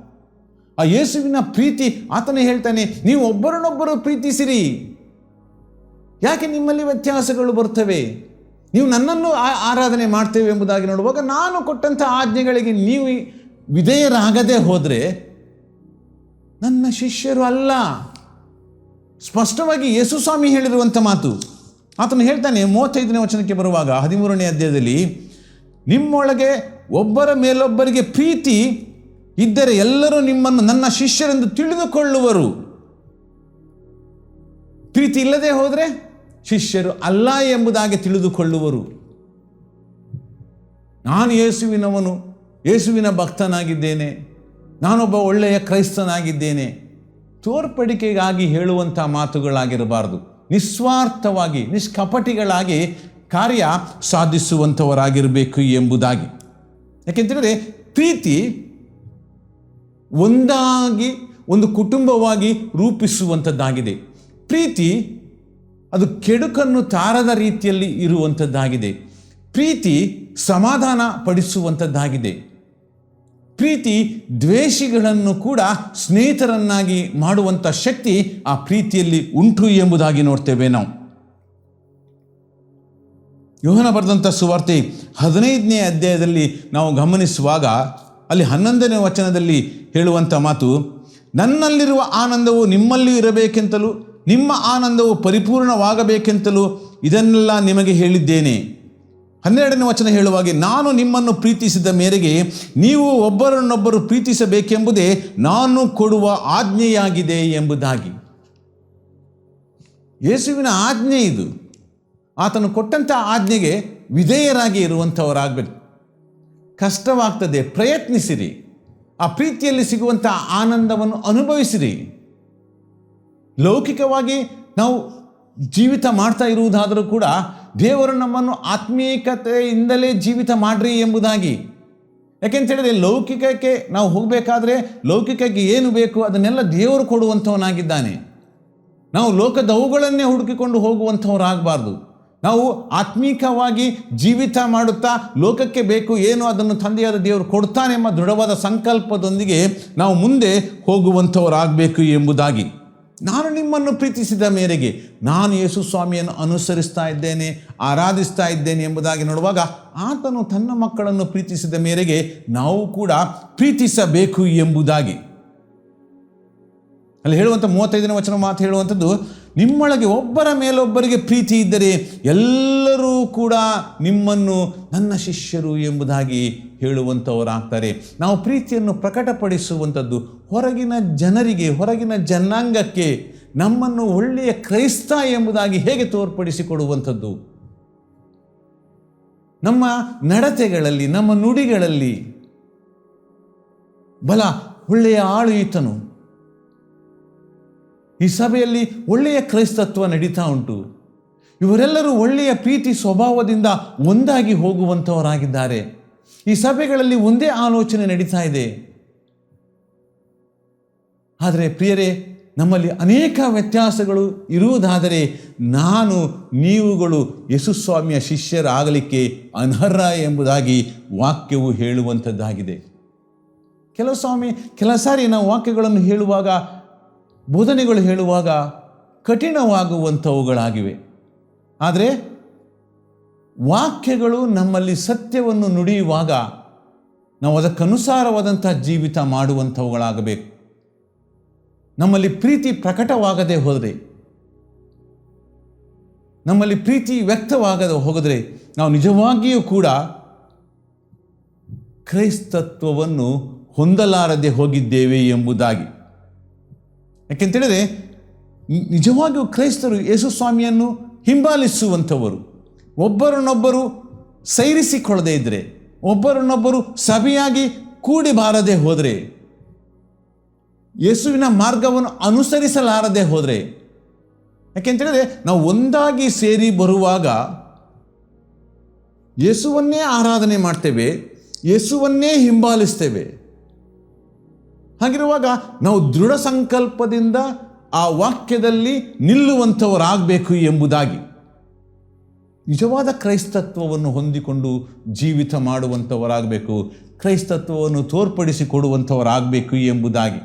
ಆ ಯೇಸುವಿನ ಪ್ರೀತಿ, ಆತನೇ ಹೇಳ್ತಾನೆ, ನೀವು ಒಬ್ಬರನ್ನೊಬ್ಬರು ಪ್ರೀತಿಸಿರಿ. ಯಾಕೆ ನಿಮ್ಮಲ್ಲಿ ವ್ಯತ್ಯಾಸಗಳು ಬರ್ತವೆ? ನೀವು ನನ್ನನ್ನು ಆರಾಧನೆ ಮಾಡ್ತೇವೆ ಎಂಬುದಾಗಿ ನೋಡುವಾಗ, ನಾನು ಕೊಟ್ಟಂಥ ಆಜ್ಞೆಗಳಿಗೆ ನೀವು ವಿಧೇಯರಾಗದೆ ಹೋದರೆ ನನ್ನ ಶಿಷ್ಯರು ಅಲ್ಲ. ಸ್ಪಷ್ಟವಾಗಿ ಯೇಸು ಸ್ವಾಮಿ ಹೇಳಿರುವಂಥ ಮಾತು. ಆತನು ಹೇಳ್ತಾನೆ 35ನೇ ವಚನಕ್ಕೆ ಬರುವಾಗ 13ನೇ ಅಧ್ಯಾಯದಲ್ಲಿ, ನಿಮ್ಮೊಳಗೆ ಒಬ್ಬರ ಮೇಲೊಬ್ಬರಿಗೆ ಪ್ರೀತಿ ಇದ್ದರೆ ಎಲ್ಲರೂ ನಿಮ್ಮನ್ನು ನನ್ನ ಶಿಷ್ಯರೆಂದು ತಿಳಿದುಕೊಳ್ಳುವರು. ಪ್ರೀತಿ ಇಲ್ಲದೆ ಹೋದರೆ ಶಿಷ್ಯರು ಅಲ್ಲ ಎಂಬುದಾಗಿ ತಿಳಿದುಕೊಳ್ಳುವರು. ನಾನು ಯೇಸುವಿನವನು, ಯೇಸುವಿನ ಭಕ್ತನಾಗಿದ್ದೇನೆ, ನಾನೊಬ್ಬ ಒಳ್ಳೆಯ ಕ್ರೈಸ್ತನಾಗಿದ್ದೇನೆ, ತೋರ್ಪಡಿಕೆಗಾಗಿ ಹೇಳುವಂಥ ಮಾತುಗಳಾಗಿರಬಾರ್ದು. ನಿಸ್ವಾರ್ಥವಾಗಿ, ನಿಷ್ಕಪಟಿಗಳಾಗಿ ಕಾರ್ಯ ಸಾಧಿಸುವಂಥವರಾಗಿರಬೇಕು ಎಂಬುದಾಗಿ. ಯಾಕೆಂತಂದರೆ ಪ್ರೀತಿ ಒಂದಾಗಿ ಒಂದು ಕುಟುಂಬವಾಗಿ ರೂಪಿಸುವಂಥದ್ದಾಗಿದೆ. ಪ್ರೀತಿ ಅದು ಕೆಡುಕನ್ನು ತಾರದ ರೀತಿಯಲ್ಲಿ ಇರುವಂಥದ್ದಾಗಿದೆ. ಪ್ರೀತಿ ಸಮಾಧಾನ ಪಡಿಸುವಂಥದ್ದಾಗಿದೆ. ಪ್ರೀತಿ ದ್ವೇಷಿಗಳನ್ನು ಕೂಡ ಸ್ನೇಹಿತರನ್ನಾಗಿ ಮಾಡುವಂಥ ಶಕ್ತಿ ಆ ಪ್ರೀತಿಯಲ್ಲಿ ಉಂಟು ಎಂಬುದಾಗಿ ನೋಡ್ತೇವೆ ನಾವು. ಯೋಹನ ಬರೆದಂಥ ಸುವಾರ್ತೆ 15ನೇ ಅಧ್ಯಾಯದಲ್ಲಿ ನಾವು ಗಮನಿಸುವಾಗ ಅಲ್ಲಿ 11ನೇ ವಚನದಲ್ಲಿ ಹೇಳುವಂಥ ಮಾತು, ನನ್ನಲ್ಲಿರುವ ಆನಂದವು ನಿಮ್ಮಲ್ಲಿಯೂ ಇರಬೇಕೆಂತಲೂ ನಿಮ್ಮ ಆನಂದವು ಪರಿಪೂರ್ಣವಾಗಬೇಕೆಂತಲೂ ಇದನ್ನೆಲ್ಲ ನಿಮಗೆ ಹೇಳಿದ್ದೇನೆ. 12ನೇ ವಚನ ಹೇಳುವಾಗ, ನಾನು ನಿಮ್ಮನ್ನು ಪ್ರೀತಿಸಿದ ಮೇರೆಗೆ ನೀವು ಒಬ್ಬರನ್ನೊಬ್ಬರು ಪ್ರೀತಿಸಬೇಕೆಂಬುದೇ ನಾನು ಕೊಡುವ ಆಜ್ಞೆಯಾಗಿದೆ ಎಂಬುದಾಗಿ. ಯೇಸುವಿನ ಆಜ್ಞೆ ಇದು. ಆತನು ಕೊಟ್ಟಂಥ ಆಜ್ಞೆಗೆ ವಿಧೇಯರಾಗಿ ಇರುವಂಥವರಾಗಬೇಕು. ಕಷ್ಟವಾಗ್ತದೆ, ಪ್ರಯತ್ನಿಸಿರಿ. ಆ ಪ್ರೀತಿಯಲ್ಲಿ ಸಿಗುವಂಥ ಆನಂದವನ್ನು ಅನುಭವಿಸಿರಿ. ಲೌಕಿಕವಾಗಿ ನಾವು ಜೀವಿತ ಮಾಡ್ತಾ ಇರುವುದಾದರೂ ಕೂಡ ದೇವರು ನಮ್ಮನ್ನು ಆತ್ಮೀಕತೆಯಿಂದಲೇ ಜೀವಿತ ಮಾಡ್ರಿ ಎಂಬುದಾಗಿ. ಯಾಕೆಂತೇಳಿದ್ರೆ ಲೌಕಿಕಕ್ಕೆ ನಾವು ಹೋಗಬೇಕಾದ್ರೆ ಲೌಕಿಕಕ್ಕೆ ಏನು ಬೇಕು ಅದನ್ನೆಲ್ಲ ದೇವರು ಕೊಡುವಂಥವನಾಗಿದ್ದಾನೆ. ನಾವು ಲೋಕದವುಗಳನ್ನೇ ಹುಡುಕಿಕೊಂಡು ಹೋಗುವಂಥವರಾಗಬಾರ್ದು. ನಾವು ಆತ್ಮೀಕವಾಗಿ ಜೀವಿತ ಮಾಡುತ್ತಾ ಲೋಕಕ್ಕೆ ಬೇಕು ಏನು ಅದನ್ನು ತಂದೆಯಾದ ದೇವರು ಕೊಡ್ತಾನೆ ಎಂಬ ದೃಢವಾದ ಸಂಕಲ್ಪದೊಂದಿಗೆ ನಾವು ಮುಂದೆ ಹೋಗುವಂಥವರಾಗಬೇಕು ಎಂಬುದಾಗಿ. ನಾನು ನಿಮ್ಮನ್ನು ಪ್ರೀತಿಸಿದ ಮೇರೆಗೆ ನಾನು ಯೇಸು ಸ್ವಾಮಿಯನ್ನು ಅನುಸರಿಸ್ತಾ ಇದ್ದೇನೆ, ಆರಾಧಿಸ್ತಾ ಇದ್ದೇನೆ ಎಂಬುದಾಗಿ ನೋಡುವಾಗ, ಆತನು ತನ್ನ ಮಕ್ಕಳನ್ನು ಪ್ರೀತಿಸಿದ ಮೇರೆಗೆ ನಾವು ಕೂಡ ಪ್ರೀತಿಸಬೇಕು ಎಂಬುದಾಗಿ. ಅಲ್ಲಿ ಹೇಳುವಂಥ 35ನೇ ವಚನ ಮಾತು ಹೇಳುವಂಥದ್ದು, ನಿಮ್ಮೊಳಗೆ ಒಬ್ಬರ ಮೇಲೊಬ್ಬರಿಗೆ ಪ್ರೀತಿ ಇದ್ದರೆ ಎಲ್ಲರೂ ಕೂಡ ನಿಮ್ಮನ್ನು ನನ್ನ ಶಿಷ್ಯರು ಎಂಬುದಾಗಿ ಹೇಳುವಂಥವರಾಗ್ತಾರೆ. ನಾವು ಪ್ರೀತಿಯನ್ನು ಪ್ರಕಟಪಡಿಸುವಂಥದ್ದು ಹೊರಗಿನ ಜನರಿಗೆ, ಹೊರಗಿನ ಜನಾಂಗಕ್ಕೆ ನಮ್ಮನ್ನು ಒಳ್ಳೆಯ ಕ್ರೈಸ್ತ ಎಂಬುದಾಗಿ ಹೇಗೆ ತೋರ್ಪಡಿಸಿಕೊಡುವಂಥದ್ದು. ನಮ್ಮ ನಡತೆಗಳಲ್ಲಿ, ನಮ್ಮ ನುಡಿಗಳಲ್ಲಿ ಬಲ ಒಳ್ಳೆಯ ಆಳು ಈತನು, ಈ ಸಭೆಯಲ್ಲಿ ಒಳ್ಳೆಯ ಕ್ರೈಸ್ತತ್ವ ನಡೀತಾ ಉಂಟು, ಇವರೆಲ್ಲರೂ ಒಳ್ಳೆಯ ಪ್ರೀತಿ ಸ್ವಭಾವದಿಂದ ಒಂದಾಗಿ ಹೋಗುವಂಥವರಾಗಿದ್ದಾರೆ, ಈ ಸಭೆಗಳಲ್ಲಿ ಒಂದೇ ಆಲೋಚನೆ ನಡೀತಾ ಇದೆ. ಆದರೆ ಪ್ರಿಯರೇ, ನಮ್ಮಲ್ಲಿ ಅನೇಕ ವ್ಯತ್ಯಾಸಗಳು ಇರುವುದಾದರೆ ನೀವುಗಳು ಯೇಸುಸ್ವಾಮಿಯ ಶಿಷ್ಯರಾಗಲಿಕ್ಕೆ ಅನರ್ಹ ಎಂಬುದಾಗಿ ವಾಕ್ಯವು ಹೇಳುವಂಥದ್ದಾಗಿದೆ. ಕೆಲ ಸಾರಿ ನಾವು ವಾಕ್ಯಗಳನ್ನು ಹೇಳುವಾಗ, ಬೋಧನೆಗಳು ಹೇಳುವಾಗ ಕಠಿಣವಾಗುವಂಥವುಗಳಾಗಿವೆ. ಆದರೆ ವಾಕ್ಯಗಳು ನಮ್ಮಲ್ಲಿ ಸತ್ಯವನ್ನು ನುಡಿಯುವಾಗ ನಾವು ಅದಕ್ಕನುಸಾರವಾದಂಥ ಜೀವಿತ ಮಾಡುವಂಥವುಗಳಾಗಬೇಕು. ನಮ್ಮಲ್ಲಿ ಪ್ರೀತಿ ಪ್ರಕಟವಾಗದೆ ಹೋದರೆ, ನಮ್ಮಲ್ಲಿ ಪ್ರೀತಿ ವ್ಯಕ್ತವಾಗದೆ ಹೋದರೆ ನಾವು ನಿಜವಾಗಿಯೂ ಕೂಡ ಕ್ರೈಸ್ತತ್ವವನ್ನು ಹೊಂದಲಾರದೆ ಹೋಗಿದ್ದೇವೆ ಎಂಬುದಾಗಿ. ಯಾಕೆಂತೇಳಿದರೆ ನಿಜವಾಗಿಯೂ ಕ್ರೈಸ್ತರು ಯೇಸು ಸ್ವಾಮಿಯನ್ನು ಹಿಂಬಾಲಿಸುವಂಥವರು. ಒಬ್ಬರನ್ನೊಬ್ಬರು ಸೈರಿಸಿಕೊಳ್ಳದೇ ಇದ್ದರೆ, ಒಬ್ಬರನ್ನೊಬ್ಬರು ಸಭೆಯಾಗಿ ಕೂಡಿ ಬಾರದೆ ಹೋದರೆ, ಯೇಸುವಿನ ಮಾರ್ಗವನ್ನು ಅನುಸರಿಸಲಾರದೆ ಹೋದರೆ, ಯಾಕೆಂತೇಳಿದ್ರೆ ನಾವು ಒಂದಾಗಿ ಸೇರಿ ಬರುವಾಗ ಯೇಸುವನ್ನೇ ಆರಾಧನೆ ಮಾಡ್ತೇವೆ, ಯೇಸುವನ್ನೇ ಹಿಂಬಾಲಿಸ್ತೇವೆ. ಹಾಗಿರುವಾಗ ನಾವು ದೃಢ ಸಂಕಲ್ಪದಿಂದ ಆ ವಾಕ್ಯದಲ್ಲಿ ನಿಲ್ಲುವಂಥವರಾಗಬೇಕು ಎಂಬುದಾಗಿ, ನಿಜವಾದ ಕ್ರೈಸ್ತತ್ವವನ್ನು ಹೊಂದಿಕೊಂಡು ಜೀವಿತ ಮಾಡುವಂಥವರಾಗಬೇಕು, ಕ್ರೈಸ್ತತ್ವವನ್ನು ತೋರ್ಪಡಿಸಿಕೊಡುವಂಥವರಾಗಬೇಕು ಎಂಬುದಾಗಿ.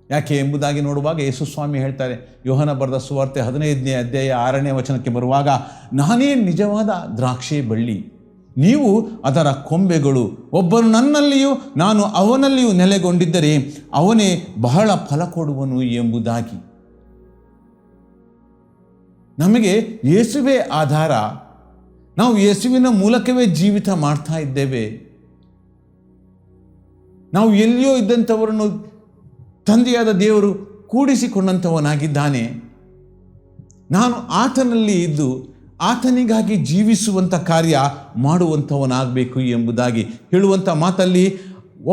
ಯಾಕೆ ಎಂಬುದಾಗಿ ನೋಡುವಾಗ ಯೇಸು ಸ್ವಾಮಿ ಹೇಳ್ತಾರೆ, ಯೋಹನ ಬರೆದ ಸುವಾರ್ತೆ 15ನೇ ಅಧ್ಯಾಯ 6ನೇ ವಚನಕ್ಕೆ ಬರುವಾಗ, ನಾನೇ ನಿಜವಾದ ದ್ರಾಕ್ಷಿ ಬಳ್ಳಿ, ನೀವು ಅದರ ಕೊಂಬೆಗಳು. ಒಬ್ಬನು ನನ್ನಲ್ಲಿಯೂ ನಾನು ಅವನಲ್ಲಿಯೂ ನೆಲೆಗೊಂಡಿದ್ದರೆ ಅವನೇ ಬಹಳ ಫಲ ಕೊಡುವನು ಎಂಬುದಾಗಿ. ನಮಗೆ ಯೇಸುವೇ ಆಧಾರ. ನಾವು ಯೇಸುವಿನ ಮೂಲಕವೇ ಜೀವಿತ ಮಾಡ್ತಾ ಇದ್ದೇವೆ. ನಾವು ಎಲ್ಲಿಯೋ ಇದ್ದಂಥವರನ್ನು ತಂದೆಯಾದ ದೇವರು ಕೂಡಿಸಿಕೊಂಡಂಥವನಾಗಿದ್ದಾನೆ. ನಾನು ಆತನಲ್ಲಿ ಇದ್ದು ಆತನಿಗಾಗಿ ಜೀವಿಸುವಂಥ ಕಾರ್ಯ ಮಾಡುವಂಥವನಾಗಬೇಕು ಎಂಬುದಾಗಿ ಹೇಳುವಂಥ ಮಾತಲ್ಲಿ,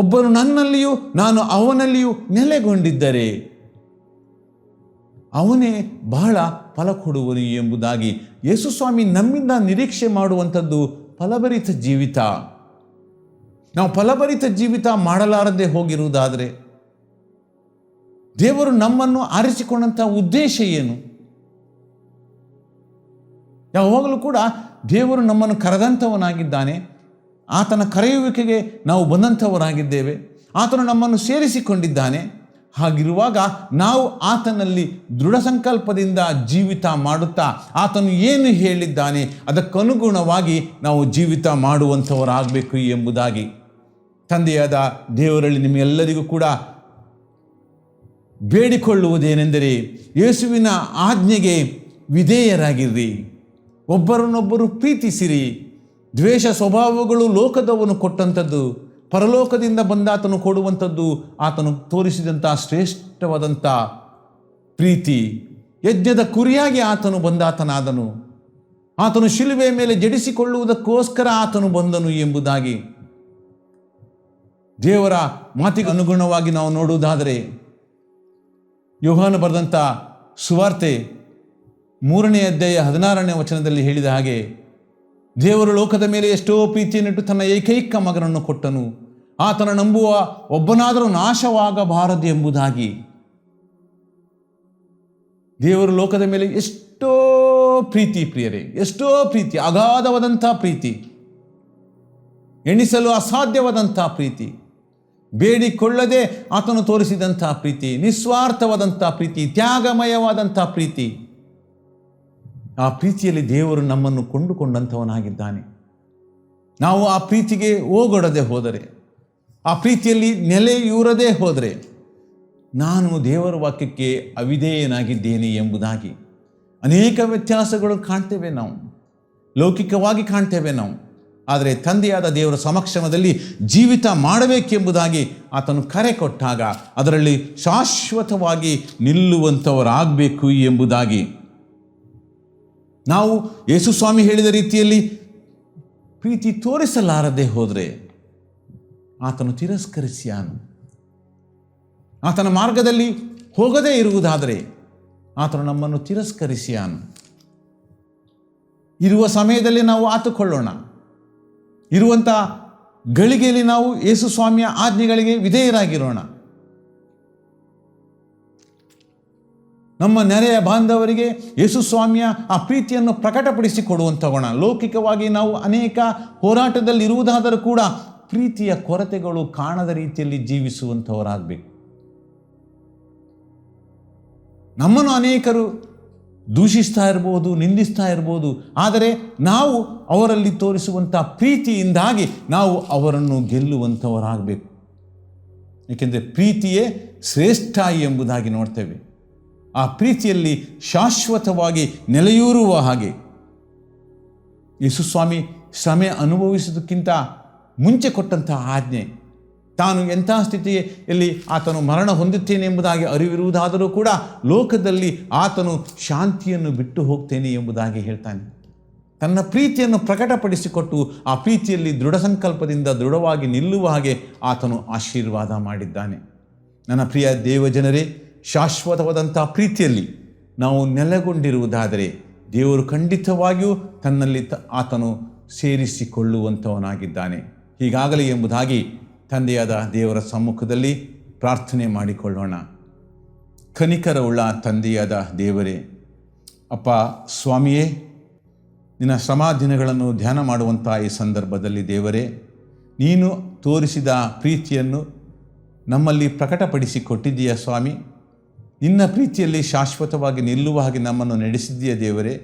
ಒಬ್ಬನು ನನ್ನಲ್ಲಿಯೂ ನಾನು ಅವನಲ್ಲಿಯೂ ನೆಲೆಗೊಂಡಿದ್ದರೆ ಅವನೇ ಬಹಳ ಫಲ ಕೊಡುವನು ಎಂಬುದಾಗಿ ಯೇಸು ಸ್ವಾಮಿ ನಮ್ಮಿಂದ ನಿರೀಕ್ಷೆ ಮಾಡುವಂಥದ್ದು ಫಲಭರಿತ ಜೀವಿತ. ನಾವು ಫಲಭರಿತ ಜೀವಿತ ಮಾಡಲಾರದೆ ಹೋಗಿರುವುದಾದರೆ ದೇವರು ನಮ್ಮನ್ನು ಆರಿಸಿಕೊಂಡಂಥ ಉದ್ದೇಶ ಏನು? ಯಾವಾಗಲೂ ಕೂಡ ದೇವರು ನಮ್ಮನ್ನು ಕರೆದಂಥವನಾಗಿದ್ದಾನೆ. ಆತನ ಕರೆಯುವಿಕೆಗೆ ನಾವು ಬಂದಂಥವರಾಗಿದ್ದೇವೆ. ಆತನು ನಮ್ಮನ್ನು ಸೇರಿಸಿಕೊಂಡಿದ್ದಾನೆ. ಹಾಗಿರುವಾಗ ನಾವು ಆತನಲ್ಲಿ ದೃಢ ಸಂಕಲ್ಪದಿಂದ ಜೀವಿತ ಮಾಡುತ್ತಾ ಆತನು ಏನು ಹೇಳಿದ್ದಾನೆ ಅದಕ್ಕನುಗುಣವಾಗಿ ನಾವು ಜೀವಿತ ಮಾಡುವಂಥವರಾಗಬೇಕು ಎಂಬುದಾಗಿ ತಂದೆಯಾದ ದೇವರಲ್ಲಿ ನಿಮ್ಮೆಲ್ಲರಿಗೂ ಕೂಡ ಬೇಡಿಕೊಳ್ಳುವುದೇನೆಂದರೆ, ಯೇಸುವಿನ ಆಜ್ಞೆಗೆ ವಿಧೇಯರಾಗಿರ್ರಿ, ಒಬ್ಬರನ್ನೊಬ್ಬರು ಪ್ರೀತಿಸಿರಿ. ದ್ವೇಷ ಸ್ವಭಾವಗಳು ಲೋಕದವನು ಕೊಟ್ಟಂಥದ್ದು, ಪರಲೋಕದಿಂದ ಬಂದಾತನು ಕೊಡುವಂಥದ್ದು ಆತನು ತೋರಿಸಿದಂಥ ಶ್ರೇಷ್ಠವಾದಂಥ ಪ್ರೀತಿ. ಯಜ್ಞದ ಕುರಿಯಾಗಿ ಆತನು ಬಂದಾತನಾದನು. ಆತನು ಶಿಲುಬೆಯ ಮೇಲೆ ಜಡಿಸಿಕೊಳ್ಳುವುದಕ್ಕೋಸ್ಕರ ಆತನು ಬಂದನು ಎಂಬುದಾಗಿ ದೇವರ ಮಾತಿಗೆ ಅನುಗುಣವಾಗಿ ನಾವು ನೋಡುವುದಾದರೆ, ಯೋಹಾನ ಬರೆದಂಥ ಸುವಾರ್ತೆ 3ನೇ ಅಧ್ಯಾಯ 16ನೇ ವಚನದಲ್ಲಿ ಹೇಳಿದ ಹಾಗೆ, ದೇವರು ಲೋಕದ ಮೇಲೆ ಎಷ್ಟೋ ಪ್ರೀತಿಯನ್ನಿಟ್ಟು ತನ್ನ ಏಕೈಕ ಮಗನನ್ನು ಕೊಟ್ಟನು, ಆತನ ನಂಬುವ ಒಬ್ಬನಾದರೂ ನಾಶವಾಗಬಾರದು ಎಂಬುದಾಗಿ. ದೇವರು ಲೋಕದ ಮೇಲೆ ಎಷ್ಟೋ ಪ್ರೀತಿ ಪ್ರಿಯರೇ, ಎಷ್ಟೋ ಪ್ರೀತಿ, ಅಗಾಧವಾದಂಥ ಪ್ರೀತಿ, ಎಣಿಸಲು ಅಸಾಧ್ಯವಾದಂಥ ಪ್ರೀತಿ, ಬೇಡಿಕೊಳ್ಳದೆ ಆತನು ತೋರಿಸಿದಂಥ ಪ್ರೀತಿ, ನಿಸ್ವಾರ್ಥವಾದಂಥ ಪ್ರೀತಿ, ತ್ಯಾಗಮಯವಾದಂಥ ಪ್ರೀತಿ. ಆ ಪ್ರೀತಿಯಲ್ಲಿ ದೇವರು ನಮ್ಮನ್ನು ಕೊಂಡುಕೊಂಡಂಥವನಾಗಿದ್ದಾನೆ. ನಾವು ಆ ಪ್ರೀತಿಗೆ ಓಗೊಡದೆ ಹೋದರೆ, ಆ ಪ್ರೀತಿಯಲ್ಲಿ ನೆಲೆಯೂರದೇ ಹೋದರೆ, ನಾನು ದೇವರ ವಾಕ್ಯಕ್ಕೆ ಅವಿಧೇಯನಾಗಿದ್ದೇನೆ ಎಂಬುದಾಗಿ ಅನೇಕ ವ್ಯತ್ಯಾಸಗಳು ಕಾಣ್ತೇವೆ. ನಾವು ಲೌಕಿಕವಾಗಿ ಕಾಣ್ತೇವೆ ನಾವು. ಆದರೆ ತಂದೆಯಾದ ದೇವರ ಸಮಕ್ಷಮದಲ್ಲಿ ಜೀವಿತ ಮಾಡಬೇಕೆಂಬುದಾಗಿ ಆತನು ಕರೆ ಕೊಟ್ಟಾಗ ಅದರಲ್ಲಿ ಶಾಶ್ವತವಾಗಿ ನಿಲ್ಲುವಂಥವರಾಗಬೇಕು ಎಂಬುದಾಗಿ ನಾವು ಯೇಸು ಸ್ವಾಮಿ ಹೇಳಿದ ರೀತಿಯಲ್ಲಿ ಪ್ರೀತಿ ತೋರಿಸಲಾರದೆ ಹೋದರೆ ಆತನು ತಿರಸ್ಕರಿಸಿಯಾನು. ಆತನ ಮಾರ್ಗದಲ್ಲಿ ಹೋಗದೇ ಇರುವುದಾದರೆ ಆತನು ನಮ್ಮನ್ನು ತಿರಸ್ಕರಿಸಿಯಾನು. ಇರುವ ಸಮಯದಲ್ಲಿ ನಾವು ಆತುಕೊಳ್ಳೋಣ. ಇರುವಂಥ ಗಳಿಗೆಯಲ್ಲಿ ನಾವು ಯೇಸು ಸ್ವಾಮಿಯ ಆಜ್ಞೆಗಳಿಗೆ ವಿಧೇಯರಾಗಿರೋಣ. ನಮ್ಮ ನೆರೆಯ ಬಾಂಧವರಿಗೆ ಯೇಸು ಸ್ವಾಮಿಯ ಆ ಪ್ರೀತಿಯನ್ನು ಪ್ರಕಟಪಡಿಸಿಕೊಡುವಂಥವಣ. ಲೌಕಿಕವಾಗಿ ನಾವು ಅನೇಕ ಹೋರಾಟದಲ್ಲಿ ಇರುವುದಾದರೂ ಕೂಡ ಪ್ರೀತಿಯ ಕೊರತೆಗಳು ಕಾಣದ ರೀತಿಯಲ್ಲಿ ಜೀವಿಸುವಂಥವರಾಗಬೇಕು. ನಮ್ಮನ್ನು ಅನೇಕರು ದೂಷಿಸ್ತಾ ಇರ್ಬೋದು, ನಿಂದಿಸ್ತಾ ಇರ್ಬೋದು, ಆದರೆ ನಾವು ಅವರಲ್ಲಿ ತೋರಿಸುವಂಥ ಪ್ರೀತಿಯಿಂದಾಗಿ ನಾವು ಅವರನ್ನು ಗೆಲ್ಲುವಂಥವರಾಗಬೇಕು. ಏಕೆಂದರೆ ಪ್ರೀತಿಯೇ ಶ್ರೇಷ್ಠ ಎಂಬುದಾಗಿ ನೋಡ್ತೇವೆ. ಆ ಪ್ರೀತಿಯಲ್ಲಿ ಶಾಶ್ವತವಾಗಿ ನೆಲೆಯೂರುವ ಹಾಗೆ ಯೇಸು ಸ್ವಾಮಿ ಶ್ರಮೆ ಅನುಭವಿಸೋದಕ್ಕಿಂತ ಮುಂಚೆ ಕೊಟ್ಟಂತಹ ಆಜ್ಞೆ, ತಾನು ಎಂಥ ಸ್ಥಿತಿಯಲ್ಲಿ ಆತನು ಮರಣ ಹೊಂದುತ್ತೇನೆ ಎಂಬುದಾಗಿ ಅರಿವಿರುವುದಾದರೂ ಕೂಡ ಲೋಕದಲ್ಲಿ ಆತನು ಶಾಂತಿಯನ್ನು ಬಿಟ್ಟು ಹೋಗ್ತೇನೆ ಎಂಬುದಾಗಿ ಹೇಳ್ತಾನೆ. ತನ್ನ ಪ್ರೀತಿಯನ್ನು ಪ್ರಕಟಪಡಿಸಿಕೊಟ್ಟು ಆ ಪ್ರೀತಿಯಲ್ಲಿ ದೃಢ ಸಂಕಲ್ಪದಿಂದ ದೃಢವಾಗಿ ನಿಲ್ಲುವ ಹಾಗೆ ಆತನು ಆಶೀರ್ವಾದ ಮಾಡಿದ್ದಾನೆ. ನನ್ನ ಪ್ರಿಯ ದೇವಜನರೇ, ಶಾಶ್ವತವಾದಂಥ ಪ್ರೀತಿಯಲ್ಲಿ ನಾವು ನೆಲೆಗೊಂಡಿರುವುದಾದರೆ ದೇವರು ಖಂಡಿತವಾಗಿಯೂ ತನ್ನಲ್ಲಿ ಆತನು ಸೇರಿಸಿಕೊಳ್ಳುವಂಥವನಾಗಿದ್ದಾನೆ. ಹೀಗಾಗಲಿ ಎಂಬುದಾಗಿ ತಂದೆಯಾದ ದೇವರ ಸಮ್ಮುಖದಲ್ಲಿ ಪ್ರಾರ್ಥನೆ ಮಾಡಿಕೊಳ್ಳೋಣ. ಕನಿಕರವುಳ್ಳ ತಂದೆಯಾದ ದೇವರೇ, ಅಪ್ಪ ಸ್ವಾಮಿಯೇ, ನಿನ್ನ ಶ್ರಮ ದಿನಗಳನ್ನು ಧ್ಯಾನ ಮಾಡುವಂಥ ಈ ಸಂದರ್ಭದಲ್ಲಿ ದೇವರೇ, ನೀನು ತೋರಿಸಿದ ಪ್ರೀತಿಯನ್ನು ನಮ್ಮಲ್ಲಿ ಪ್ರಕಟಪಡಿಸಿಕೊಟ್ಟಿದ್ದೀಯ ಸ್ವಾಮಿ. ನಿನ್ನ ಪ್ರೀತಿಯಲ್ಲಿ ಶಾಶ್ವತವಾಗಿ ನಿಲ್ಲುವ ಹಾಗೆ ನಮ್ಮನ್ನು ನಡೆಸಿದ್ದೀಯ ದೇವರೇ.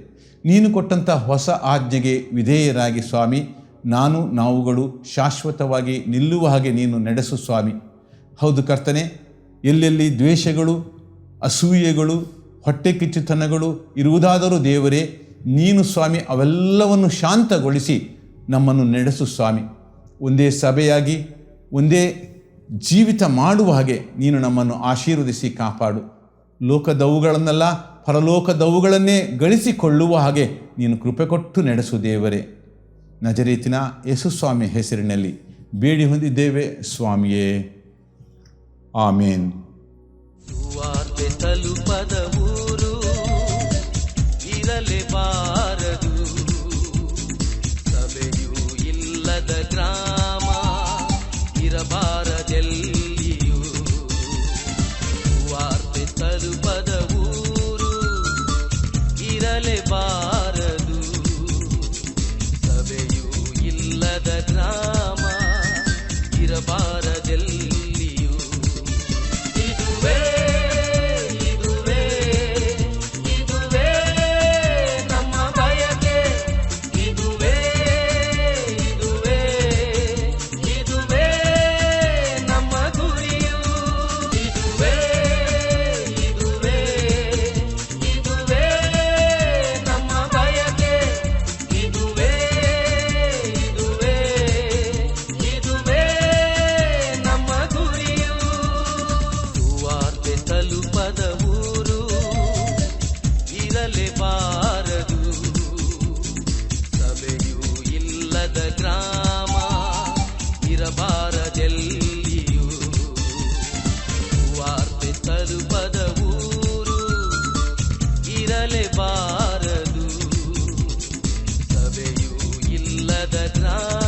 ನೀನು ಕೊಟ್ಟಂಥ ಹೊಸ ಆಜ್ಞೆಗೆ ವಿಧೇಯರಾಗಿ ಸ್ವಾಮಿ ನಾವುಗಳು ಶಾಶ್ವತವಾಗಿ ನಿಲ್ಲುವ ಹಾಗೆ ನೀನು ನಡೆಸು ಸ್ವಾಮಿ. ಹೌದು ಕರ್ತನೆ, ಎಲ್ಲೆಲ್ಲಿ ದ್ವೇಷಗಳು, ಅಸೂಯೆಗಳು, ಹೊಟ್ಟೆ ಕಿಚ್ಚುತನಗಳು ಇರುವುದಾದರೂ ದೇವರೇ, ನೀನು ಸ್ವಾಮಿ ಅವೆಲ್ಲವನ್ನು ಶಾಂತಗೊಳಿಸಿ ನಮ್ಮನ್ನು ನಡೆಸು ಸ್ವಾಮಿ. ಒಂದೇ ಸಭೆಯಾಗಿ ಒಂದೇ ಜೀವಿತ ಮಾಡುವ ಹಾಗೆ ನೀನು ನಮ್ಮನ್ನು ಆಶೀರ್ವದಿಸಿ ಕಾಪಾಡು. ಲೋಕದವುಗಳನ್ನೆಲ್ಲ ಪರಲೋಕದವುಗಳನ್ನೇ ಗಳಿಸಿಕೊಳ್ಳುವ ಹಾಗೆ ನೀನು ಕೃಪೆ ಕೊಟ್ಟು ನಡೆಸು ದೇವರೇ. ನಜರೇತಿನ ಯೇಸು ಸ್ವಾಮಿ ಹೆಸರಿನಲ್ಲಿ ಬೇಡಿ ಹೊಂದಿದ್ದೇವೆ ಸ್ವಾಮಿಯೇ, ಆಮೇನ್. ಸುವಾರ್ತೆ ತಲುಪದ ಊರು ಇರಲೇಬಾರದು, ಸಭೆಯೂ ಇಲ್ಲದ ಗ್ರಾಮ ಇರಬಾರದೆಲ್ಲಿಯೂ. ಸುವಾರ್ತೆ ತಲುಪದ ಊರು ಇರಲೇಬಾರದು, ಸಭೆಯೂ ಇಲ್ಲದ ಗ್ರಾಮ ಇರಬಾರದೆಲ್ಲಿಯೂ. ಇದುವೇ ಇದುವೇ ಇದುವೇ ನಮ್ಮ ಬಯಕೆ, ಇದುವೇ ಇದುವೇ ಇದುವೇ ನಮ್ಮ ಗುರಿಯು. ಇದುವೇ ಇದುವೇ ಇದುವೇ ನಮ್ಮ ಬಯಕೆ, ಇದುವೇ ಇದುವೇ ಇದುವೇ ನಮ್ಮ ಗುರಿಯು. ಸುವಾರ್ತೆ ತಲುಪದ ಊರು ಇರಲೇಬಾರದು, ಸಭೆಯೂ ಇಲ್ಲದ ಗ್ರಾಮ ಇರಬಾರದೆಲ್ಲಿಯೂ. ಸುವಾರ್ತೆ ತಲುಪದ ಊರು ಇರಲೇಬಾರದು, ಸಭೆಯೂ ಇಲ್ಲದ ಗ್ರಾಮ